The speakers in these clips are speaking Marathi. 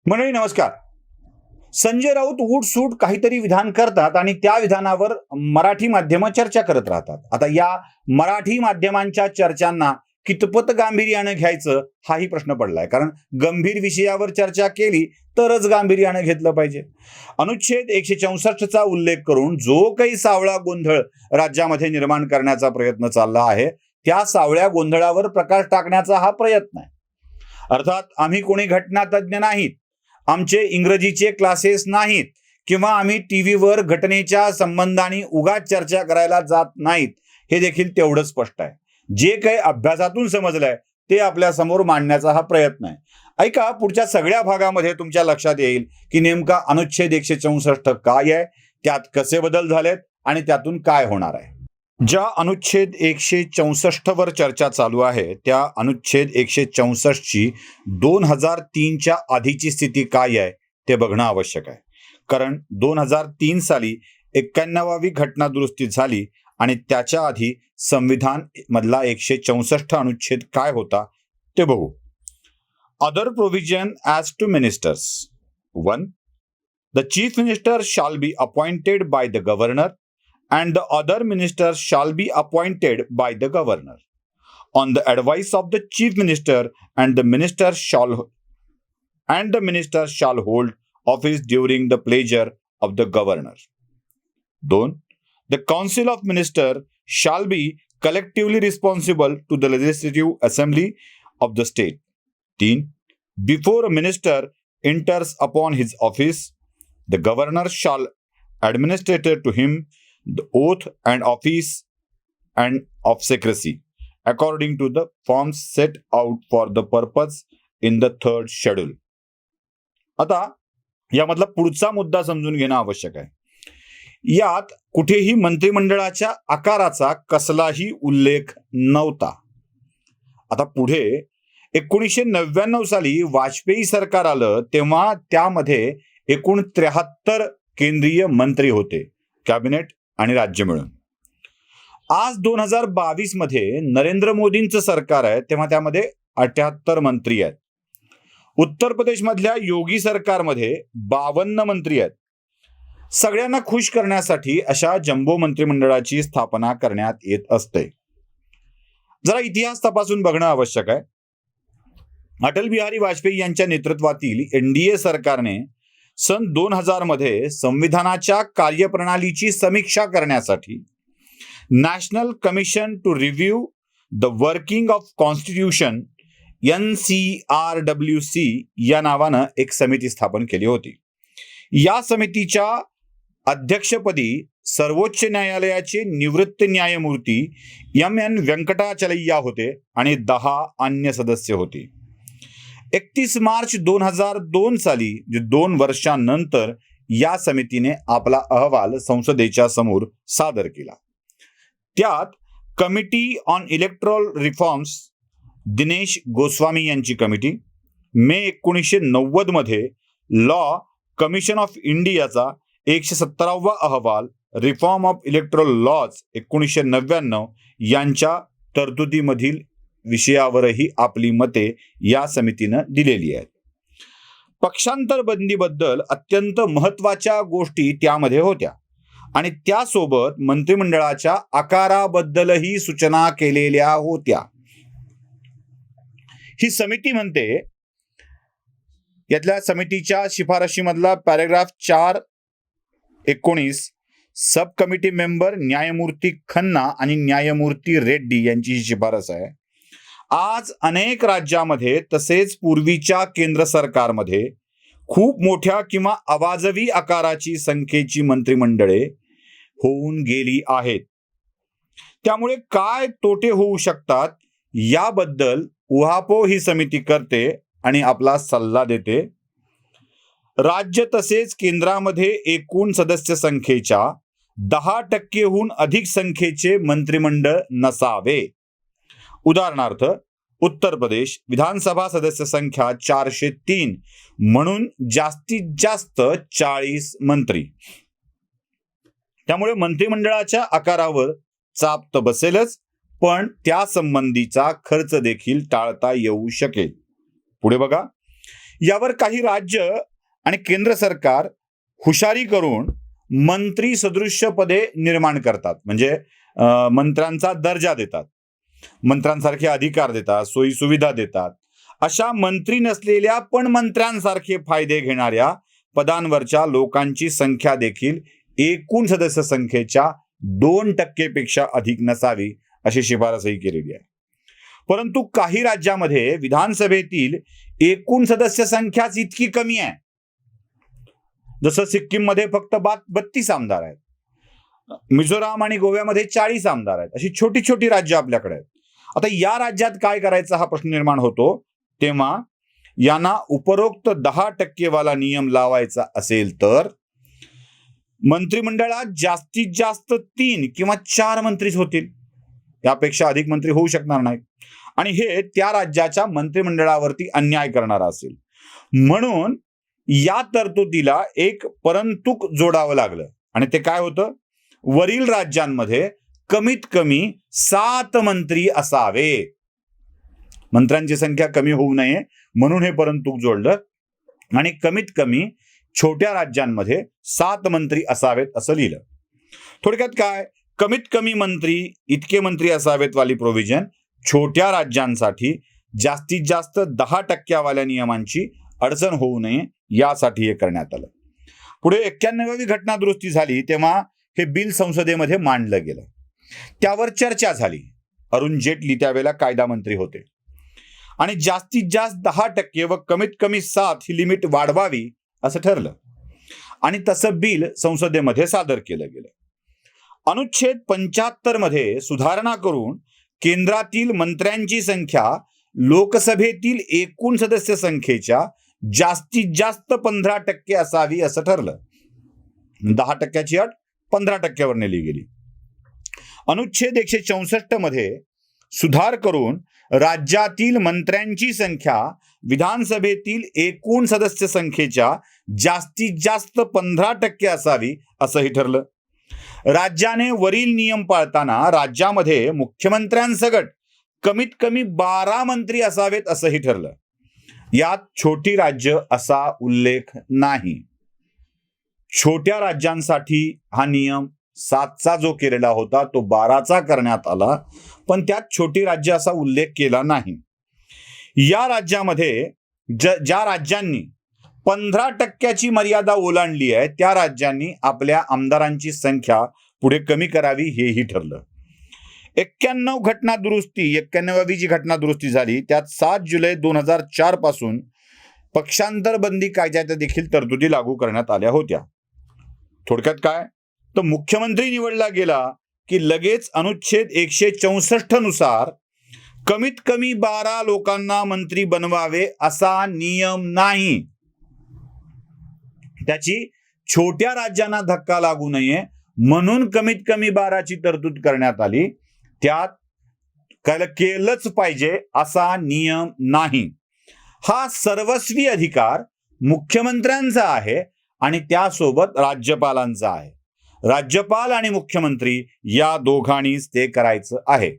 मंडळी नमस्कार. संजय राऊत उठसूट काहीतरी विधान करतात आणि त्या विधानावर मराठी माध्यमं चर्चा करत राहतात. आता या मराठी माध्यमांच्या चर्चांना कितपत गांभीर्यानं घ्यायचं हाही प्रश्न पडलाय. कारण गंभीर विषयावर चर्चा केली तरच गांभीर्यानं घेतलं पाहिजे. अनुच्छेद 164चा उल्लेख करून जो काही सावळा गोंधळ राज्यामध्ये निर्माण करण्याचा प्रयत्न चालला आहे, त्या सावळ्या गोंधळावर प्रकाश टाकण्याचा हा प्रयत्न आहे. अर्थात आम्ही कोणी घटनातज्ञ नाहीत, आमचे इंग्रजीचे क्लासेस नाहीत किंवा आम्ही टीव्हीवर घटनेच्या संबंधाने उगाच चर्चा करायला जात नाहीत, हे देखील तेवढंच स्पष्ट आहे. जे काही अभ्यासातून समजलंय ते आपल्या समोर मांडण्याचा हा प्रयत्न आहे. ऐका, पुढच्या सगळ्या भागामध्ये तुमच्या लक्षात येईल की नेमका अनुच्छेद 164 काय आहे, त्यात कसे बदल झालेत आणि त्यातून काय होणार आहे. ज्या अनुच्छेद 164 वर चर्चा चालू आहे त्या अनुच्छेद 164 ची 2003च्या आधीची स्थिती काय आहे ते बघणं आवश्यक आहे. कारण 2003 साली 91वी घटना दुरुस्ती झाली आणि त्याच्या आधी संविधान मधला 164 अनुच्छेद काय होता ते बघू. Other provision as to ministers. 1. The chief minister shall be appointed by the governor and the other ministers shall be appointed by the governor on the advice of the chief minister, and the minister shall hold office during the pleasure of the governor. 2. The council of ministers shall be collectively responsible to the legislative assembly of the state. 3. Before a minister enters upon his office, the governor shall administer to him the oath and office and of secrecy according to the forms set out for the purpose in the third schedule. आता यामधला पुढचा मुद्दा समजून घेणं आवश्यक आहे. यात कुठेही मंत्रिमंडळाच्या आकाराचा कसलाही उल्लेख नव्हता. आता पुढे 1999 साली वाजपेयी सरकार आलं तेव्हा त्यामध्ये एकूण 73 केंद्रीय मंत्री होते, कॅबिनेट आणि राज्य मिळून. आज 2022 मध्ये नरेंद्र मोदींचं सरकार आहे तेव्हा त्यामध्ये 78 मंत्री आहेत. उत्तर प्रदेश मधल्या योगी सरकारमध्ये 52 मंत्री आहेत. सगळ्यांना खुश करण्यासाठी अशा जम्बो मंत्रिमंडळाची स्थापना करण्यात येत असते. जरा इतिहास तपासून बघणं आवश्यक आहे. अटल बिहारी वाजपेयी यांच्या नेतृत्वातील एनडीए सरकारने सन 2000 मध्ये संविधानाच्या कार्यप्रणालीची समीक्षा करण्यासाठी national commission to review the working of constitution NCRWC या नावानं एक समिती स्थापन केली होती. या समितीच्या अध्यक्षपदी सर्वोच्च न्यायालयाचे निवृत्त न्यायमूर्ती MN व्यंकटाचलय्या होते आणि 10 अन्य सदस्य होते. 31 मार्च 2002 साली, 2 वर्षांनंतर या समितीने आपला अहवाल संसदेच्या समोर सादर केला. त्यात committee on electoral reforms, Dinesh Goswami यांची कमिटी, मे 1990 मध्ये लॉ कमिशन ऑफ इंडियाचा 117वा अहवाल, रिफॉर्म ऑफ इलेक्टोरल लॉज 1999 यांच्या तरतुदीमधील विषयावरही आपली मते या समितीनं दिलेली आहेत. पक्षांतर बंदीबद्दल अत्यंत महत्वाच्या गोष्टी त्यामध्ये होत्या आणि त्यासोबत मंत्रिमंडळाच्या आकाराबद्दलही सूचना केलेल्या होत्या. ही समिती म्हणते, यातल्या समितीच्या शिफारशीमधला पॅराग्राफ 4.19 सब कमिटी मेंबर न्यायमूर्ती खन्ना आणि न्यायमूर्ती रेड्डी यांची ही शिफारस आहे. आज अनेक राज्यामध्ये तसेच पूर्वीच्या केंद्र सरकारमध्ये खूप मोठ्या किंवा अवाजवी आकाराची संख्येची मंत्रिमंडळे होऊन गेली आहेत. त्यामुळे काय तोटे होऊ शकतात याबद्दल उहापोह ही समिती करते आणि आपला सल्ला देते. राज्य तसेच केंद्रामध्ये एकूण सदस्य संख्येच्या 10% अधिक संख्येचे मंत्रिमंडळ नसावे. उदाहरणार्थ, उत्तर प्रदेश विधानसभा सदस्य संख्या 403 म्हणून जास्तीत जास्त 40 मंत्री. त्यामुळे मंत्रिमंडळाच्या आकारावर चाप तर बसेलच, पण त्या संबंधीचा खर्च देखील टाळता येऊ शकेल. पुढे बघा, यावर काही राज्य आणि केंद्र सरकार हुशारी करून मंत्री सदृश्य पदे निर्माण करतात, म्हणजे मंत्र्यांचा दर्जा देतात, मंत्र्यांसारखे अधिकार देतात, सोयी सुविधा देतात. अशा मंत्री नसलेल्या पण मंत्र्यांसारखे फायदे घेणाऱ्या पदांवरच्या लोकांची संख्या देखील एकूण सदस्य संख्येच्या 2% पेक्षा अधिक नसावी अशी शिफारसही केलेली आहे. परंतु काही राज्यामध्ये विधानसभेतील एकूण सदस्य संख्याच इतकी कमी आहे. जसं सिक्कीम मध्ये फक्त 32 आमदार आहेत, मिझोराम आणि गोव्यामध्ये 40 आमदार आहेत. अशी छोटी छोटी राज्य आपल्याकडे आहेत. आता या राज्यात काय करायचा हा प्रश्न निर्माण होतो, तेव्हा यांना उपरोक्त 10% वाला नियम लावायचा असेल तर मंत्रिमंडळात जास्तीत जास्त 3 किंवा 4 मंत्रीच होतील, यापेक्षा अधिक मंत्री होऊ शकणार नाहीत. आणि हे त्या राज्याच्या मंत्रिमंडळावरती अन्याय करणारा असेल. म्हणून या तरतुदीला एक परंतुक जोडावं लागलं, आणि ते काय होतं, वरील राज्यांमध्ये कमीत कमी 7 मंत्री असावे. मंत्र्यांची संख्या कमी होऊ नये म्हणून हे परंतुक जोडलं, आणि कमीत कमी छोट्या राज्यांमध्ये 7 मंत्री असावेत असं लिहिलं. थोडक्यात काय, कमीत कमी मंत्री इतके मंत्री असावेत वाली प्रोव्हिजन छोट्या राज्यांसाठी जास्तीत जास्त 10% वाल्या नियमांची अडचण होऊ नये यासाठी हे करण्यात आलं. पुढे 91वी घटना दुरुस्ती झाली तेव्हा हे बिल संसदेमध्ये मांडलं गेलं. त्यावर चर्चा झाली. अरुण जेटली त्यावेळेला कायदा मंत्री होते, आणि जास्तीत जास्त 10% व कमीत कमी 7 ही लिमिट वाढवावी असं ठरलं, आणि तसं बिल संसदेमध्ये सादर केलं गेलं. अनुच्छेद 75 मध्ये सुधारणा करून केंद्रातील मंत्र्यांची संख्या लोकसभेतील एकूण सदस्य संख्येच्या जास्तीत जास्त 15% असावी असं ठरलं. 10%ची अट 15%वर नेली गेली. अनुच्छेद 164 मध्ये सुधार करून राज्यातील मंत्र्यांची संख्या विधानसभेतील एकूण सदस्य संख्येच्या जास्तीत जास्त 15% असावी असंही ठरलं. राज्याने वरील नियम पाळताना राज्यामध्ये मुख्यमंत्र्यांसकट कमीत कमी 12 मंत्री असावेत असंही ठरलं. यात छोटी राज्य असा उल्लेख नाही. छोट्या राज्यांसाठी हा नियम 7चा जो केलेला होता तो 12चा करण्यात आला, पण त्यात छोटी राज्य असा उल्लेख केला नाही. या राज्यामध्ये ज्या राज्यांनी 15%ची मर्यादा ओलांडली आहे त्या राज्यांनी आपल्या आमदारांची संख्या पुढे कमी करावी हेही ठरलं. 91वी जी घटना दुरुस्ती झाली त्यात 7 जुलै 2004 पासून पक्षांतर बंदी कायद्यात देखील तरतुदी लागू करण्यात आल्या होत्या. थोडक्यात काय, तर मुख्यमंत्री निवडला गेला की लगेच अनुच्छेद 164 नुसार कमीत कमी 12 लोकांना मंत्री बनवावे असा नियम नाही. त्याची छोट्या राज्यांना धक्का लागू नये म्हणून कमीत कमी 12ची तरतूद करण्यात आली. त्यात केलंच पाहिजे असा नियम नाही. हा सर्वस्वी अधिकार मुख्यमंत्र्यांचा आहे आणि त्यासोबत राज्यपालांचा आहे. राज्यपाल आणि मुख्यमंत्री या दोघांनीच ते करायचं आहे.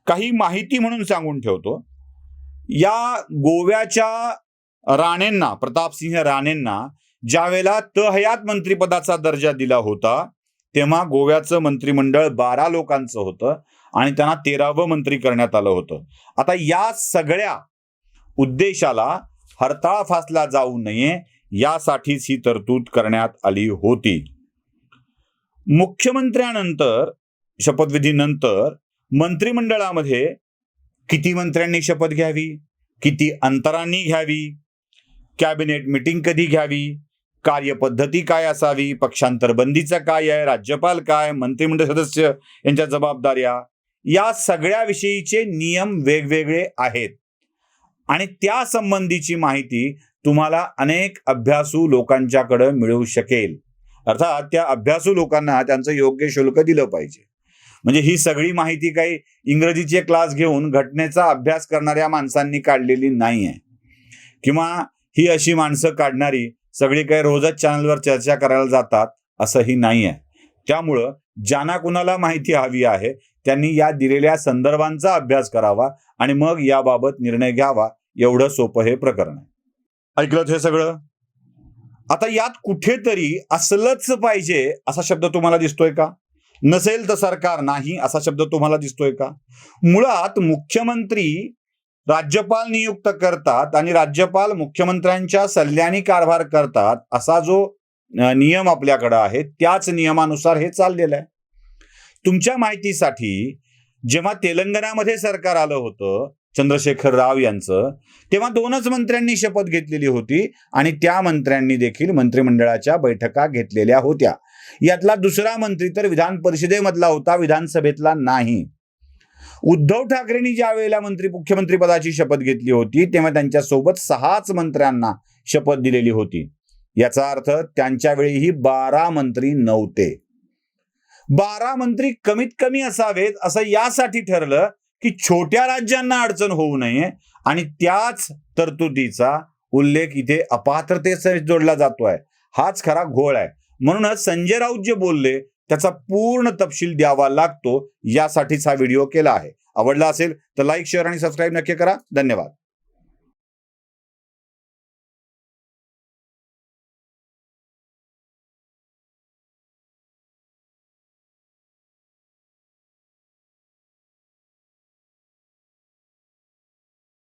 काही माहिती म्हणून सांगून ठेवतो, या गोव्याच्या राणेंना, प्रतापसिंह राणेंना ज्यावेळेला तहयात मंत्रिपदाचा दर्जा दिला होता तेव्हा गोव्याचं मंत्रिमंडळ 12 लोकांचं होतं आणि त्यांना 13वं मंत्री करण्यात आलं होतं. आता या सगळ्या उद्देशाला हरताळ फासला जाऊ नये यासाठीच ही तरतूद करण्यात आली होती. मुख्यमंत्र्यानंतर, शपथविधीनंतर मंत्रिमंडळामध्ये किती मंत्र्यांनी शपथ घ्यावी, किती अंतरांनी घ्यावी, कॅबिनेट मीटिंग कधी घ्यावी, कार्यपद्धती काय असावी, पक्षांतर बंदीचं काय आहे, राज्यपाल काय, मंत्रिमंडळ सदस्य यांच्या जबाबदाऱ्या, या सगळ्या विषयीचे नियम वेगवेगळे आहेत. आणि त्या संबंधीची माहिती तुम्हाला अनेक अभ्यासू लोकांच्याकडे मिळू शकेल. अर्थात त्या अभ्यासू लोकांना त्यांचं योग्य शुल्क दिलं पाहिजे. म्हणजे ही सगळी माहिती काही इंग्रजीचे क्लास घेऊन घटनेचा अभ्यास करणाऱ्या माणसांनी काढलेली नाही आहे, किंवा ही अशी माणसं काढणारी सगळी काही रोजच चॅनलवर चर्चा करायला जातात असंही नाही आहे. त्यामुळं ज्यांना कुणाला माहिती हवी आहे त्यांनी या दिलेल्या संदर्भांचा अभ्यास करावा आणि मग याबाबत निर्णय घ्यावा. एवढं सोपं हे प्रकरण आहे. ऐकलं हे सगळं? आता यात कुठेतरी असलंच पाहिजे असा शब्द तुम्हाला दिसतोय का? नसेल तर सरकार नाही असा शब्द तुम्हाला दिसतोय का? मुळात मुख्यमंत्री राज्यपाल नियुक्त करतात आणि राज्यपाल मुख्यमंत्र्यांच्या सल्ल्याने कारभार करतात असा जो नियम आपल्याकडे आहे त्याच नियमानुसार हे चाललेलं आहे. तुमच्या माहितीसाठी जेव्हा तेलंगणामध्ये सरकार आलं होतं चंद्रशेखर राव यांचं, तेव्हा 2च मंत्र्यांनी शपथ घेतलेली होती आणि त्या मंत्र्यांनी देखील मंत्रिमंडळाच्या बैठका घेतलेल्या होत्या. यातला दुसरा मंत्री तर विधान परिषदेमधला होता, विधानसभेतला नाही. उद्धव ठाकरेंनी ज्या वेळेला मुख्यमंत्री पदाची शपथ घेतली होती तेव्हा त्यांच्यासोबत 6च मंत्र्यांना शपथ दिलेली होती. याचा अर्थ त्यांच्या वेळीही 12 मंत्री नव्हते. 12 मंत्री कमीत कमी असावेत असं यासाठी ठरलं की छोट्या राज्यांना अडचण होऊ नये आणि त्याच तरतुदीचा उल्लेख इथे अपात्रतेसह जोडला जातोय. हाच खरा घोळ आहे. म्हणूनच संजय राऊत जे बोलले त्याचा पूर्ण तपशील द्यावा लागतो, यासाठीच हा व्हिडिओ केला आहे. आवडला असेल तर लाईक, शेअर आणि सबस्क्राईब नक्की करा. धन्यवाद.